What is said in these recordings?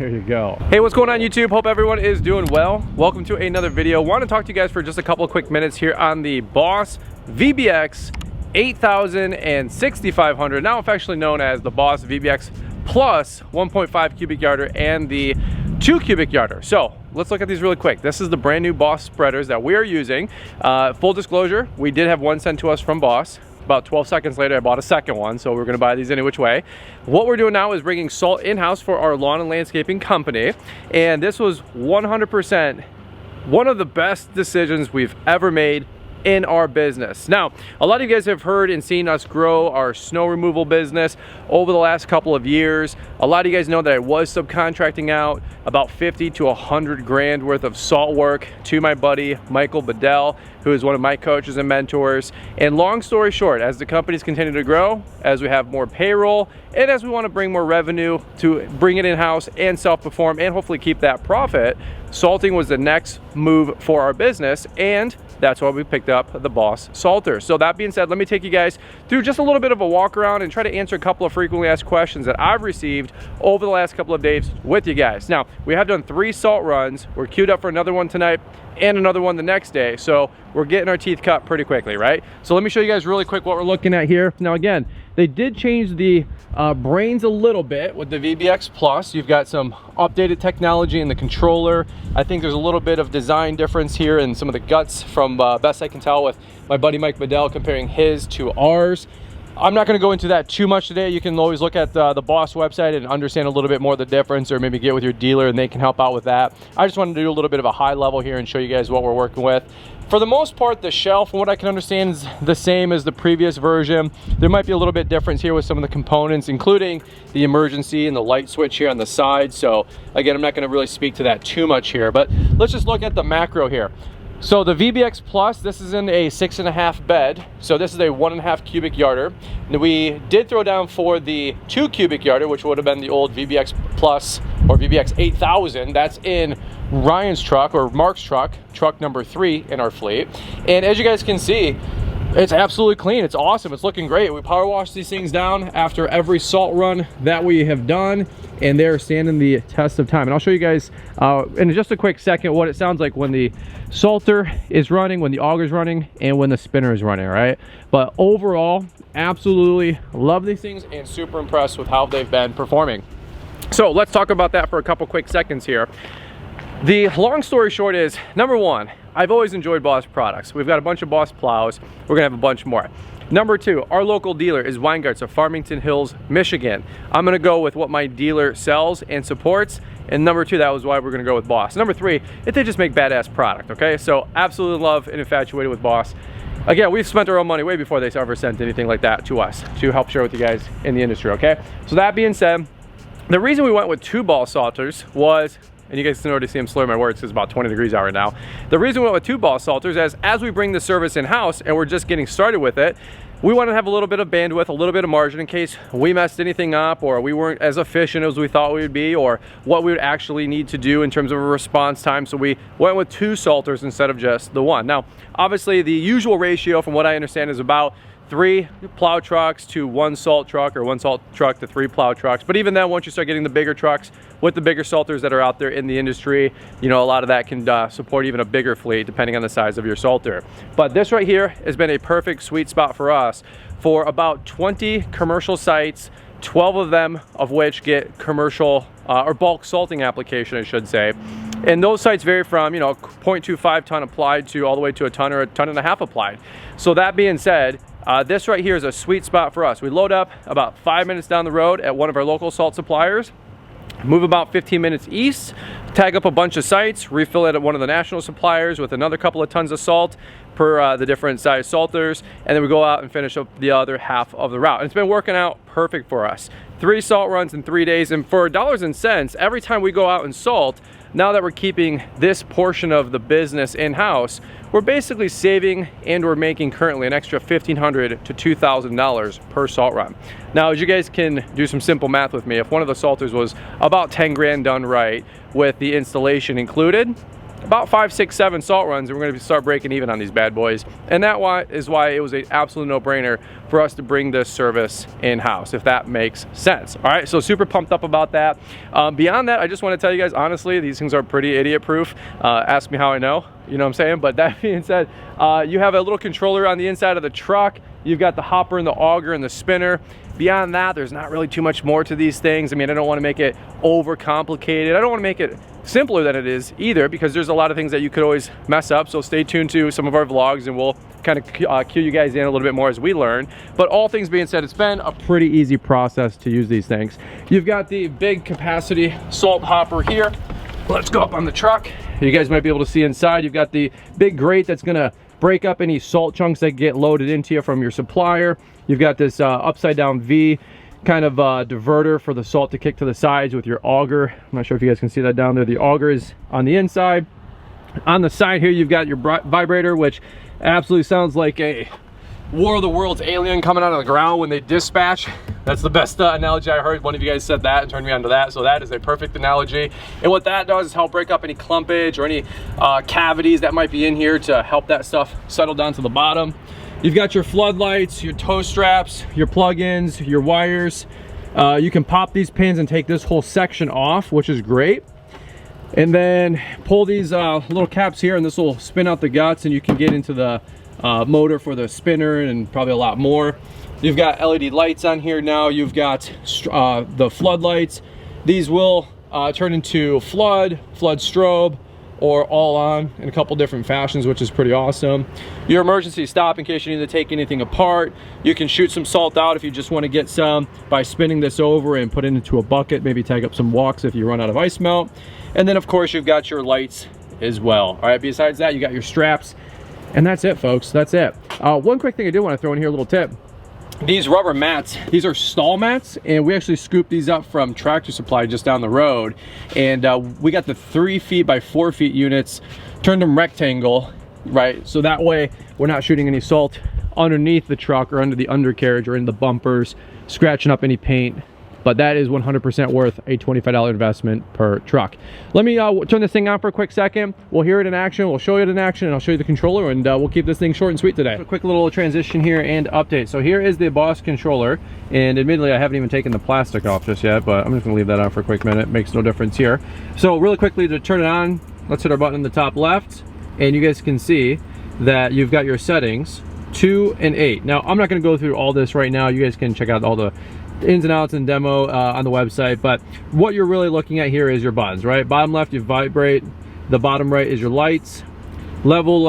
There you go. Hey, what's going on YouTube? Hope everyone is doing well. Welcome to another video. Want to talk to you guys for just a couple of quick minutes here on the BOSS VBX 8000 and 6500, now affectionately known as the BOSS VBX Plus 1.5 cubic yarder and the 2 cubic yarder. So let's look at these really quick. This is the brand new BOSS spreaders that we are using. Full disclosure, we did have one sent to us from BOSS. About 12 seconds later, I bought a second one, so we're gonna buy these any which way. What we're doing now is bringing salt in-house for our lawn and landscaping company. And this was 100% one of the best decisions we've ever made in our business. Now, a lot of you guys have heard and seen us grow our snow removal business over the last couple of years. A lot of you guys know that I was subcontracting out about 50 to 100 grand worth of salt work to my buddy Michael Bedell, who is one of my coaches and mentors. And long story short, as the companies continue to grow, as we have more payroll, and as we want to bring more revenue to bring it in-house and self-perform and hopefully keep that profit, salting was the next move for our business, and that's why we picked up the BOSS Salter. So that being said, let me take you guys through just a little bit of a walk around and try to answer a couple of frequently asked questions that I've received over the last couple of days with you guys. Now, we have done 3 salt runs. We're queued up for another one tonight and another one the next day. So we're getting our teeth cut pretty quickly, right? So let me show you guys really quick what we're looking at here. Now again, they did change the brains a little bit with the VBX Plus. You've got some updated technology in the controller. I think there's a little bit of design difference here in some of the guts from best I can tell with my buddy Mike Bedell comparing his to ours. I'm not going to go into that too much today. You can always look at the BOSS website and understand a little bit more of the difference, or maybe get with your dealer and they can help out with that. I just wanted to do a little bit of a high level here and show you guys what we're working with. For the most part, the shell, from what I can understand, is the same as the previous version. There might be a little bit difference here with some of the components, including the emergency and the light switch here on the side. So again, I'm not going to really speak to that too much here, but let's just look at the macro here. So the VBX Plus, this is in a 6.5 bed. So this is a 1.5 cubic yarder. And we did throw down for the 2 cubic yarder, which would have been the old VBX Plus or VBX 8000. That's in Ryan's truck, or Mark's truck number 3 in our fleet. And as you guys can see, it's absolutely clean. It's awesome. It's looking great. We power wash these things down after every salt run that we have done, and they're standing the test of time. And I'll show you guys in just a quick second what it sounds like when the salter is running, when the auger's running, and when the spinner is running, right? But overall, absolutely love these things and super impressed with how they've been performing. So let's talk about that for a couple quick seconds here. The long story short is, number one, I've always enjoyed BOSS products. We've got a bunch of BOSS plows. We're gonna have a bunch more. Number 2, our local dealer is Weingart's of Farmington Hills, Michigan. I'm gonna go with what my dealer sells and supports. And number 2, that was why we're gonna go with BOSS. Number 3, if they just make badass product, okay? So absolutely love and infatuated with BOSS. Again, we've spent our own money way before they ever sent anything like that to us to help share with you guys in the industry, okay? So that being said, the reason we went with 2 ball salters was, and you guys can already see him slur my words because it's about 20 degrees out right now. The reason we went with 2 ball salters is, as we bring the service in-house and we're just getting started with it, we want to have a little bit of bandwidth, a little bit of margin in case we messed anything up, or we weren't as efficient as we thought we would be, or what we would actually need to do in terms of a response time. So we went with 2 salters instead of just the 1. Now, obviously the usual ratio from what I understand is about 3 plow trucks to 1 salt truck, or 1 salt truck to 3 plow trucks. But even then, once you start getting the bigger trucks with the bigger salters that are out there in the industry, you know, a lot of that can support even a bigger fleet depending on the size of your salter. But this right here has been a perfect sweet spot for us for about 20 commercial sites, 12 of them of which get commercial or bulk salting application, I should say. And those sites vary from, you know, 0.25 ton applied to all the way to a ton or a ton and a half applied. So that being said, this right here is a sweet spot for us. We load up about 5 minutes down the road at one of our local salt suppliers, move about 15 minutes east, tag up a bunch of sites, refill it at one of the national suppliers with another couple of tons of salt per the different size salters, and then we go out and finish up the other half of the route. And it's been working out perfect for us. 3 salt runs in 3 days, and for dollars and cents, every time we go out and salt, now that we're keeping this portion of the business in-house, we're basically saving and we're making currently an extra $1,500 to $2,000 per salt run. Now, as you guys can do some simple math with me, if one of the salters was about 10 grand done right with the installation included, about 5, 6, 7 salt runs, and we're going to start breaking even on these bad boys. And that is why it was an absolute no-brainer for us to bring this service in-house, if that makes sense. All right, so super pumped up about that. Beyond that, I just want to tell you guys, honestly, these things are pretty idiot-proof. Ask me how I know, you know what I'm saying? But that being said, you have a little controller on the inside of the truck. You've got the hopper and the auger and the spinner. Beyond that, there's not really too much more to these things. I mean, I don't want to make it over complicated. I don't want to make it simpler than it is either, because there's a lot of things that you could always mess up. So stay tuned to some of our vlogs and we'll kind of cue you guys in a little bit more as we learn. But all things being said, it's been a pretty easy process to use these things. You've got the big capacity salt hopper here. Let's go up on the truck. You guys might be able to see inside. You've got the big grate that's gonna break up any salt chunks that get loaded into you from your supplier. You've got this upside down V kind of diverter for the salt to kick to the sides with your auger. I'm not sure if you guys can see that down there. The auger is on the inside. On the side here, you've got your vibrator, which absolutely sounds like a War of the Worlds alien coming out of the ground when they dispatch. That's the best analogy I heard. One of you guys said that and turned me on to that, so that is a perfect analogy. And what that does is help break up any clumpage or any cavities that might be in here to help that stuff settle down to the bottom. You've got your floodlights, your tow straps, your plug-ins, your wires. You can pop these pins and take this whole section off, which is great. And then pull these little caps here, and this will spin out the guts, and you can get into the motor for the spinner and probably a lot more. You've got LED lights on here now. You've got the floodlights. These will turn into flood strobe, or all on in a couple different fashions, which is pretty awesome. Your emergency stop in case you need to take anything apart. You can shoot some salt out if you just want to get some by spinning this over and put it into a bucket, maybe tag up some walks if you run out of ice melt. And then of course you've got your lights as well. All right, besides that, you got your straps, and that's it, folks. That's it. One quick thing I did want to throw in here, a little tip. These rubber mats, these are stall mats, and we actually scooped these up from Tractor Supply just down the road, and we got the 3 feet by 4 feet units, turned them rectangle, right? So that way we're not shooting any salt underneath the truck or under the undercarriage or in the bumpers, scratching up any paint. But that is 100% worth a $25 investment per truck. Let me turn this thing on for a quick second. We'll hear it in action, we'll show you it in action, and I'll show you the controller, and we'll keep this thing short and sweet today. A quick little transition here and update. So here is the Boss controller, and admittedly I haven't even taken the plastic off just yet, but I'm just gonna leave that on for a quick minute. Makes no difference here. So really quickly, to turn it on, let's hit our button in the top left, and you guys can see that you've got your settings 2 and 8. Now I'm not gonna go through all this right now. You guys can check out all the ins and outs and demo on the website, but what you're really looking at here is your buttons, right? Bottom left, you vibrate. The bottom right is your lights. Level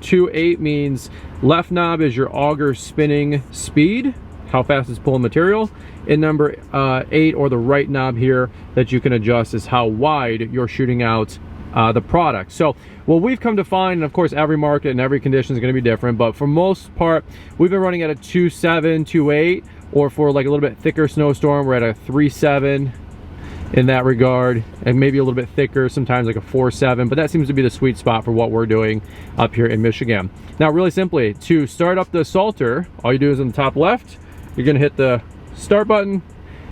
2-8 means left knob is your auger spinning speed, how fast it's pulling material, and number 8, or the right knob here that you can adjust, is how wide you're shooting out the product. So what we've come to find, and of course every market and every condition is going to be different, but for most part we've been running at a 2.7, 2.8, or for like a little bit thicker snowstorm, we're at a 3.7 in that regard, and maybe a little bit thicker, sometimes like a 4.7, but that seems to be the sweet spot for what we're doing up here in Michigan. Now, really simply, to start up the salter, all you do is in the top left, you're gonna hit the start button,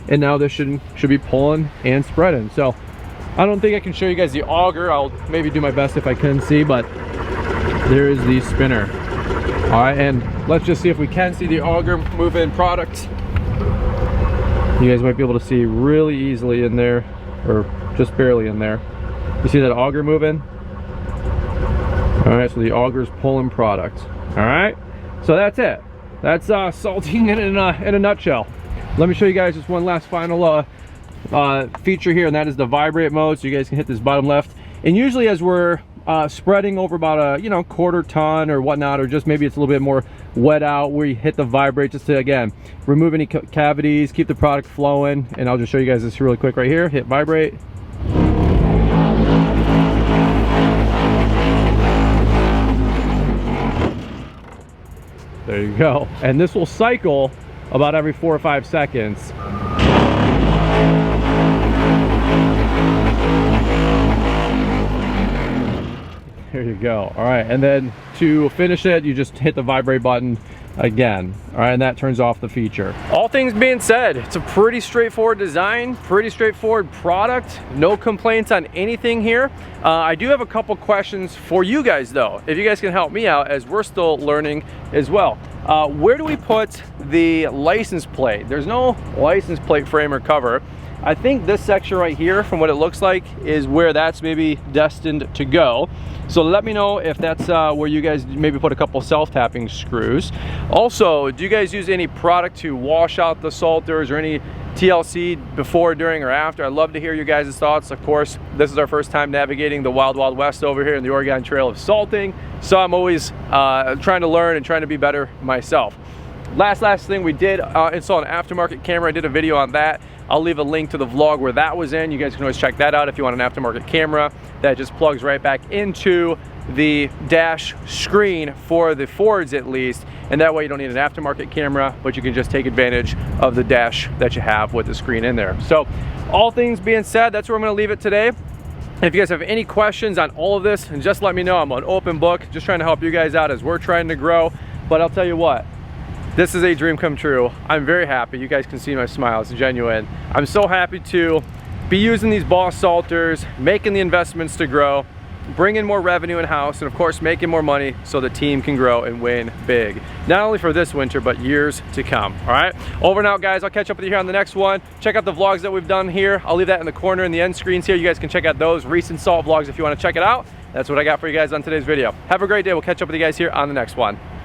and now this should be pulling and spreading. So I don't think I can show you guys the auger. I'll maybe do my best if I can see, but there is the spinner. All right, and let's just see if we can see the auger move in product. You guys might be able to see really easily in there, or just barely in there. You see that auger moving? All right, so the auger's pulling product. All right, so that's it. That's salting in a nutshell. Let me show you guys just one last final feature here, and that is the vibrate mode. So you guys can hit this bottom left, and usually as we're spreading over about a quarter ton or whatnot, or just maybe it's a little bit more wet out, we hit the vibrate just to, again, remove any cavities, keep the product flowing. And I'll just show you guys this really quick right here. Hit vibrate. There you go. And this will cycle about every 4 or 5 seconds. There you go. All right, and then to finish it, you just hit the vibrate button again. All right, and that turns off the feature. All things being said, it's a pretty straightforward design, pretty straightforward product. No complaints on anything here. I do have a couple questions for you guys though, if you guys can help me out as we're still learning as well. Where do we put the license plate? There's no license plate frame or cover. I think this section right here, from what it looks like, is where that's maybe destined to go. So let me know if that's where you guys maybe put a couple self-tapping screws. Also, do you guys use any product to wash out the salters or any TLC before, during, or after? I'd love to hear you guys' thoughts. Of course, this is our first time navigating the wild, wild west over here in the Oregon Trail of salting. So I'm always trying to learn and trying to be better myself. Last thing, we did install an aftermarket camera. I did a video on that. I'll leave a link to the vlog where that was in. You guys can always check that out if you want an aftermarket camera that just plugs right back into the dash screen for the Fords at least, and that way you don't need an aftermarket camera, but you can just take advantage of the dash that you have with the screen in there. So all things being said, that's where I'm going to leave it today. If you guys have any questions on all of this, just let me know. I'm an open book, just trying to help you guys out as we're trying to grow. But I'll tell you what, this is a dream come true. I'm very happy. You guys can see my smile, it's genuine. I'm so happy to be using these Boss salters, making the investments to grow, bringing more revenue in-house, and of course making more money so the team can grow and win big. Not only for this winter, but years to come, all right? Over and out, guys. I'll catch up with you here on the next one. Check out the vlogs that we've done here. I'll leave that in the corner in the end screens here. You guys can check out those recent salt vlogs if you want to check it out. That's what I got for you guys on today's video. Have a great day. We'll catch up with you guys here on the next one.